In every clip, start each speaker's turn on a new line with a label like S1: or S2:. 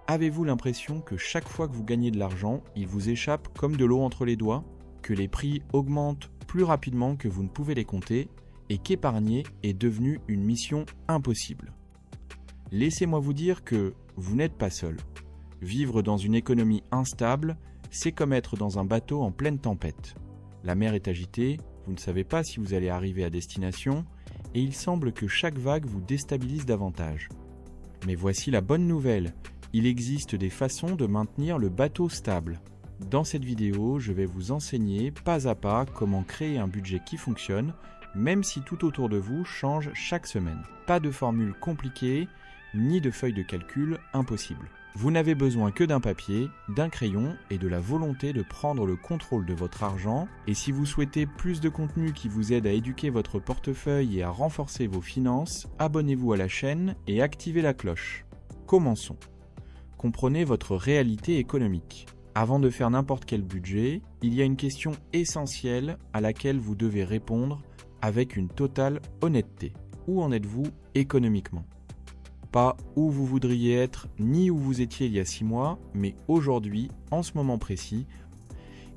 S1: Avez-vous l'impression que chaque fois que vous gagnez de l'argent, il vous échappe comme de l'eau entre les doigts, que les prix augmentent plus rapidement que vous ne pouvez les compter et qu'épargner est devenu une mission impossible? Laissez-moi vous dire que vous n'êtes pas seul. Vivre dans une économie instable, c'est comme être dans un bateau en pleine tempête. La mer est agitée, vous ne savez pas si vous allez arriver à destination et il semble que chaque vague vous déstabilise davantage. Mais voici la bonne nouvelle, il existe des façons de maintenir le bateau stable. Dans cette vidéo, je vais vous enseigner pas à pas comment créer un budget qui fonctionne, même si tout autour de vous change chaque semaine. Pas de formule compliquée, ni de feuille de calcul impossible. Vous n'avez besoin que d'un papier, d'un crayon et de la volonté de prendre le contrôle de votre argent. Et si vous souhaitez plus de contenu qui vous aide à éduquer votre portefeuille et à renforcer vos finances, abonnez-vous à la chaîne et activez la cloche. Commençons. Comprenez votre réalité économique. Avant de faire n'importe quel budget, il y a une question essentielle à laquelle vous devez répondre avec une totale honnêteté. Où en êtes-vous économiquement ? Pas où vous voudriez être, ni où vous étiez il y a 6 mois, mais aujourd'hui, en ce moment précis.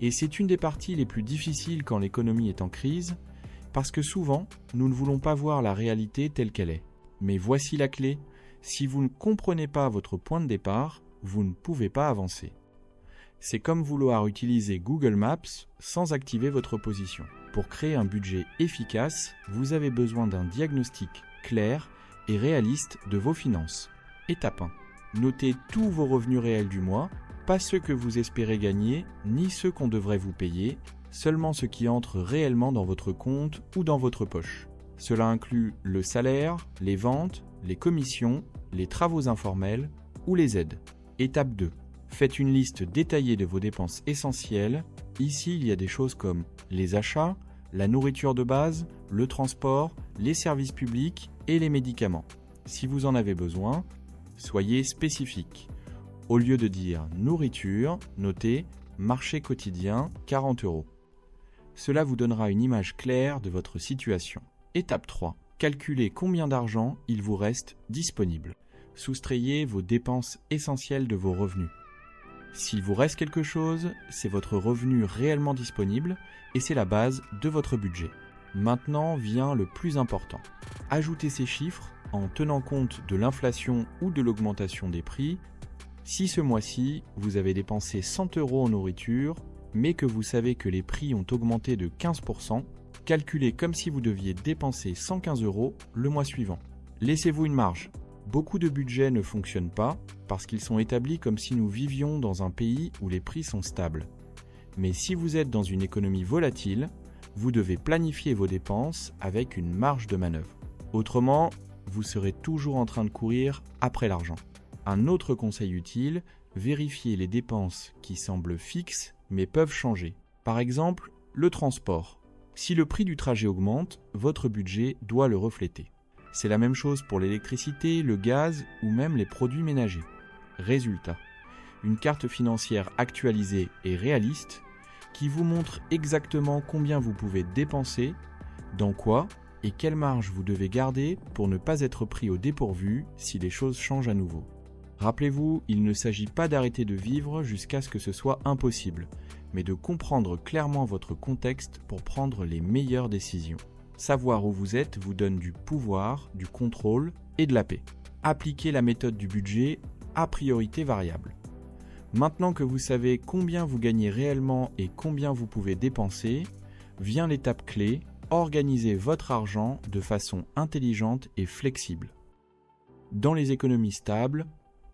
S1: Et c'est une des parties les plus difficiles quand l'économie est en crise, parce que souvent, nous ne voulons pas voir la réalité telle qu'elle est. Mais voici la clé, si vous ne comprenez pas votre point de départ, vous ne pouvez pas avancer. C'est comme vouloir utiliser Google Maps sans activer votre position. Pour créer un budget efficace, vous avez besoin d'un diagnostic clair et réaliste de vos finances. Étape 1. Notez tous vos revenus réels du mois, pas ceux que vous espérez gagner, ni ceux qu'on devrait vous payer, seulement ceux qui entrent réellement dans votre compte ou dans votre poche. Cela inclut le salaire, les ventes, les commissions, les travaux informels ou les aides. Étape 2. Faites une liste détaillée de vos dépenses essentielles. Ici, il y a des choses comme les achats, la nourriture de base, le transport, les services publics et les médicaments. Si vous en avez besoin, soyez spécifique. Au lieu de dire nourriture, notez marché quotidien 40 €. Cela vous donnera une image claire de votre situation. Étape 3. Calculez combien d'argent il vous reste disponible. Soustrayez vos dépenses essentielles de vos revenus. S'il vous reste quelque chose, c'est votre revenu réellement disponible et c'est la base de votre budget. Maintenant vient le plus important. Ajoutez ces chiffres en tenant compte de l'inflation ou de l'augmentation des prix. Si ce mois-ci, vous avez dépensé 100 € en nourriture, mais que vous savez que les prix ont augmenté de 15%, calculez comme si vous deviez dépenser 115 € le mois suivant. Laissez-vous une marge. Beaucoup de budgets ne fonctionnent pas parce qu'ils sont établis comme si nous vivions dans un pays où les prix sont stables. Mais si vous êtes dans une économie volatile, vous devez planifier vos dépenses avec une marge de manœuvre. Autrement, vous serez toujours en train de courir après l'argent. Un autre conseil utile, vérifiez les dépenses qui semblent fixes mais peuvent changer. Par exemple, le transport. Si le prix du trajet augmente, votre budget doit le refléter. C'est la même chose pour l'électricité, le gaz ou même les produits ménagers. Résultat, une carte financière actualisée et réaliste qui vous montre exactement combien vous pouvez dépenser, dans quoi et quelle marge vous devez garder pour ne pas être pris au dépourvu si les choses changent à nouveau. Rappelez-vous, il ne s'agit pas d'arrêter de vivre jusqu'à ce que ce soit impossible, mais de comprendre clairement votre contexte pour prendre les meilleures décisions. Savoir où vous êtes vous donne du pouvoir, du contrôle et de la paix. Appliquez la méthode du budget à priorité variable. Maintenant que vous savez combien vous gagnez réellement et combien vous pouvez dépenser, vient l'étape clé, organisez votre argent de façon intelligente et flexible. Dans les économies stables,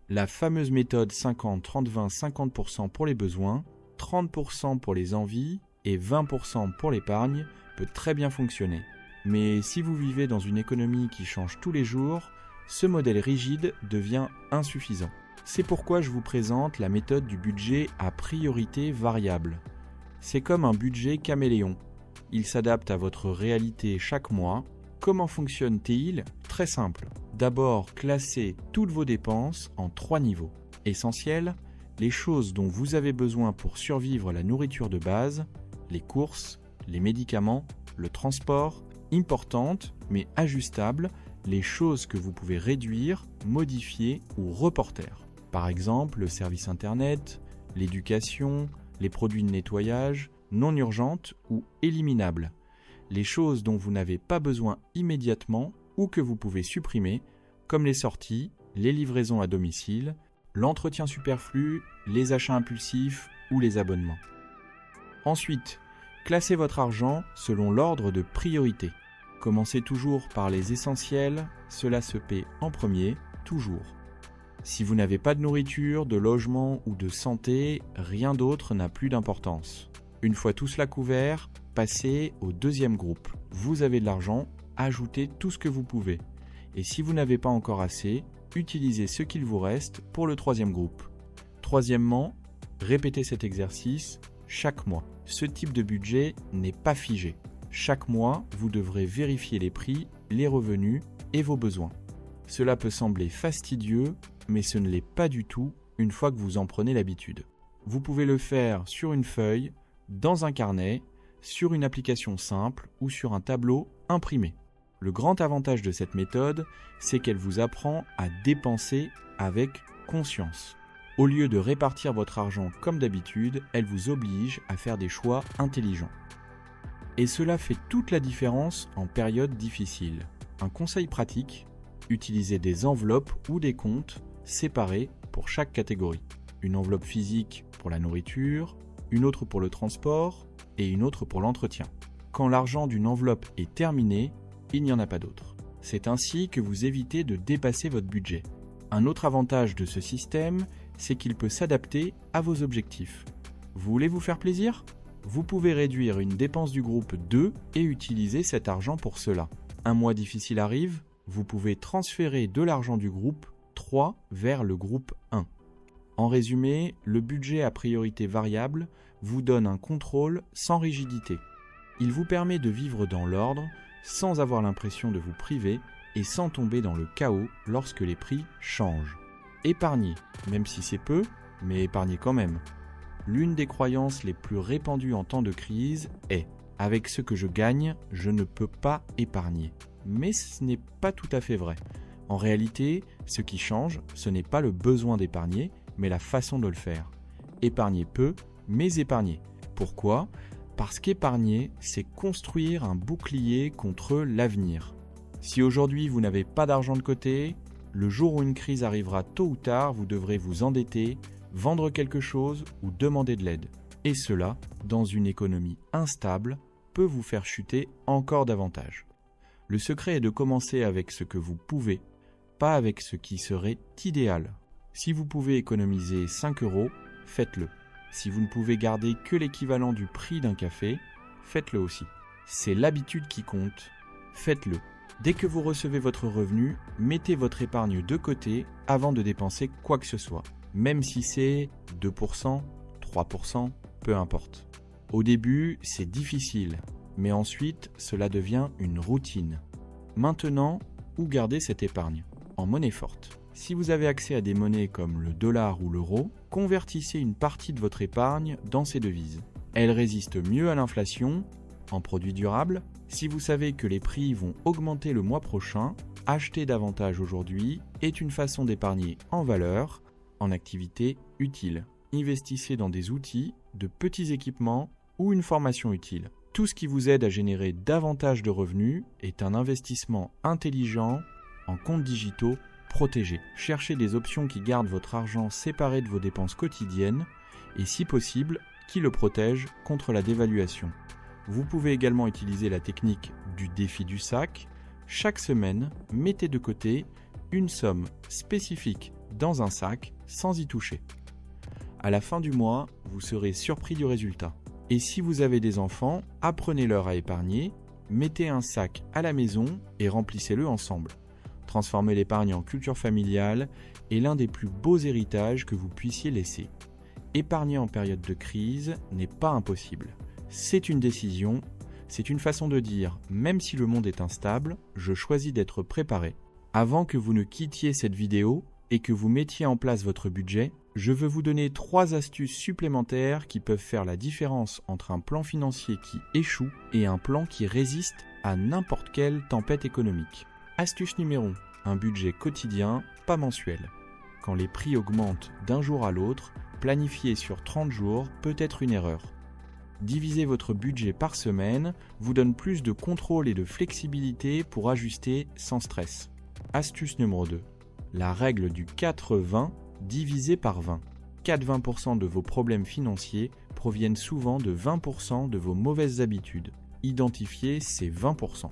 S1: la fameuse méthode 50-30-20, 50% pour les besoins, 30% pour les envies et 20% pour l'épargne peut très bien fonctionner. Mais si vous vivez dans une économie qui change tous les jours, ce modèle rigide devient insuffisant. C'est pourquoi je vous présente la méthode du budget à priorité variable. C'est comme un budget caméléon. Il s'adapte à votre réalité chaque mois. Comment fonctionne-t-il ? Très simple. D'abord, classez toutes vos dépenses en 3 niveaux. Essentiel, les choses dont vous avez besoin pour survivre, la nourriture de base, les courses, les médicaments, le transport. Importantes mais ajustables, les choses que vous pouvez réduire, modifier ou reporter. Par exemple, le service internet, l'éducation, les produits de nettoyage, non urgentes ou éliminables. Les choses dont vous n'avez pas besoin immédiatement ou que vous pouvez supprimer, comme les sorties, les livraisons à domicile, l'entretien superflu, les achats impulsifs ou les abonnements. Ensuite, classez votre argent selon l'ordre de priorité. Commencez toujours par les essentiels, cela se paie en premier, toujours. Si vous n'avez pas de nourriture, de logement ou de santé, rien d'autre n'a plus d'importance. Une fois tout cela couvert, passez au deuxième groupe. Vous avez de l'argent, ajoutez tout ce que vous pouvez. Et si vous n'avez pas encore assez, utilisez ce qu'il vous reste pour le troisième groupe. Troisièmement, répétez cet exercice chaque mois. Ce type de budget n'est pas figé. Chaque mois, vous devrez vérifier les prix, les revenus et vos besoins. Cela peut sembler fastidieux, mais ce ne l'est pas du tout une fois que vous en prenez l'habitude. Vous pouvez le faire sur une feuille, dans un carnet, sur une application simple ou sur un tableau imprimé. Le grand avantage de cette méthode, c'est qu'elle vous apprend à dépenser avec conscience. Au lieu de répartir votre argent comme d'habitude, elle vous oblige à faire des choix intelligents. Et cela fait toute la différence en période difficile. Un conseil pratique, utilisez des enveloppes ou des comptes séparés pour chaque catégorie. Une enveloppe physique pour la nourriture, une autre pour le transport et une autre pour l'entretien. Quand l'argent d'une enveloppe est terminé, il n'y en a pas d'autre. C'est ainsi que vous évitez de dépasser votre budget. Un autre avantage de ce système, c'est qu'il peut s'adapter à vos objectifs. Vous voulez vous faire plaisir ? Vous pouvez réduire une dépense du groupe 2 et utiliser cet argent pour cela. Un mois difficile arrive, vous pouvez transférer de l'argent du groupe 3 vers le groupe 1. En résumé, le budget à priorité variable vous donne un contrôle sans rigidité. Il vous permet de vivre dans l'ordre, sans avoir l'impression de vous priver et sans tomber dans le chaos lorsque les prix changent. Épargnez, même si c'est peu, mais épargnez quand même. L'une des croyances les plus répandues en temps de crise est « avec ce que je gagne, je ne peux pas épargner ». Mais ce n'est pas tout à fait vrai. En réalité, ce qui change, ce n'est pas le besoin d'épargner, mais la façon de le faire. Épargnez peu, mais épargnez. Pourquoi ? Parce qu'épargner, c'est construire un bouclier contre l'avenir. Si aujourd'hui vous n'avez pas d'argent de côté, le jour où une crise arrivera tôt ou tard, vous devrez vous endetter, vendre quelque chose ou demander de l'aide. Et cela, dans une économie instable, peut vous faire chuter encore davantage. Le secret est de commencer avec ce que vous pouvez, pas avec ce qui serait idéal. Si vous pouvez économiser 5 €, faites-le. Si vous ne pouvez garder que l'équivalent du prix d'un café, faites-le aussi. C'est l'habitude qui compte, faites-le. Dès que vous recevez votre revenu, mettez votre épargne de côté avant de dépenser quoi que ce soit. Même si c'est 2%, 3%, peu importe. Au début, c'est difficile, mais ensuite, cela devient une routine. Maintenant, où garder cette épargne ? En monnaie forte. Si vous avez accès à des monnaies comme le dollar ou l'euro, convertissez une partie de votre épargne dans ces devises. Elles résistent mieux à l'inflation, en produits durables. Si vous savez que les prix vont augmenter le mois prochain, acheter davantage aujourd'hui est une façon d'épargner en valeur, en activité utile. Investissez dans des outils, de petits équipements ou une formation utile. Tout ce qui vous aide à générer davantage de revenus est un investissement intelligent en comptes digitaux protégés. Cherchez des options qui gardent votre argent séparé de vos dépenses quotidiennes et si possible, qui le protègent contre la dévaluation. Vous pouvez également utiliser la technique du défi du sac. Chaque semaine, mettez de côté une somme spécifique dans un sac sans y toucher. À la fin du mois, vous serez surpris du résultat. Et si vous avez des enfants, apprenez-leur à épargner, mettez un sac à la maison et remplissez-le ensemble. Transformer l'épargne en culture familiale est l'un des plus beaux héritages que vous puissiez laisser. Épargner en période de crise n'est pas impossible. C'est une décision, c'est une façon de dire, même si le monde est instable, je choisis d'être préparé. Avant que vous ne quittiez cette vidéo et que vous mettiez en place votre budget, je veux vous donner 3 astuces supplémentaires qui peuvent faire la différence entre un plan financier qui échoue et un plan qui résiste à n'importe quelle tempête économique. Astuce numéro 1, un budget quotidien, pas mensuel. Quand les prix augmentent d'un jour à l'autre, planifier sur 30 jours peut être une erreur. Diviser votre budget par semaine vous donne plus de contrôle et de flexibilité pour ajuster sans stress. Astuce numéro 2. La règle du 4-20 divisé par 20. 4-20% de vos problèmes financiers proviennent souvent de 20% de vos mauvaises habitudes. Identifiez ces 20%.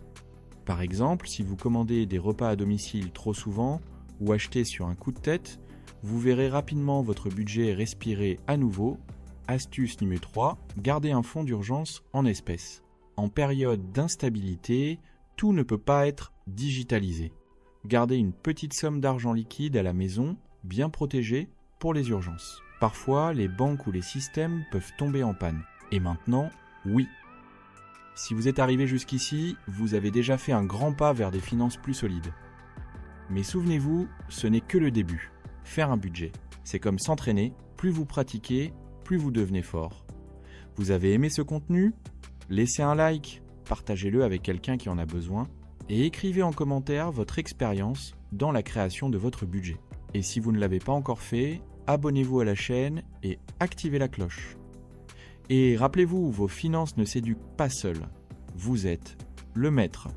S1: Par exemple, si vous commandez des repas à domicile trop souvent ou achetez sur un coup de tête, vous verrez rapidement votre budget respirer à nouveau. Astuce numéro 3, gardez un fonds d'urgence en espèces. En période d'instabilité, tout ne peut pas être digitalisé. Gardez une petite somme d'argent liquide à la maison, bien protégée, pour les urgences. Parfois, les banques ou les systèmes peuvent tomber en panne. Et maintenant, oui. Si vous êtes arrivé jusqu'ici, vous avez déjà fait un grand pas vers des finances plus solides. Mais souvenez-vous, ce n'est que le début. Faire un budget, c'est comme s'entraîner, plus vous pratiquez, plus vous devenez fort. Vous avez aimé ce contenu ? Laissez un like, partagez-le avec quelqu'un qui en a besoin et écrivez en commentaire votre expérience dans la création de votre budget. Et si vous ne l'avez pas encore fait, abonnez-vous à la chaîne et activez la cloche. Et rappelez-vous, vos finances ne s'éduquent pas seules. Vous êtes le maître.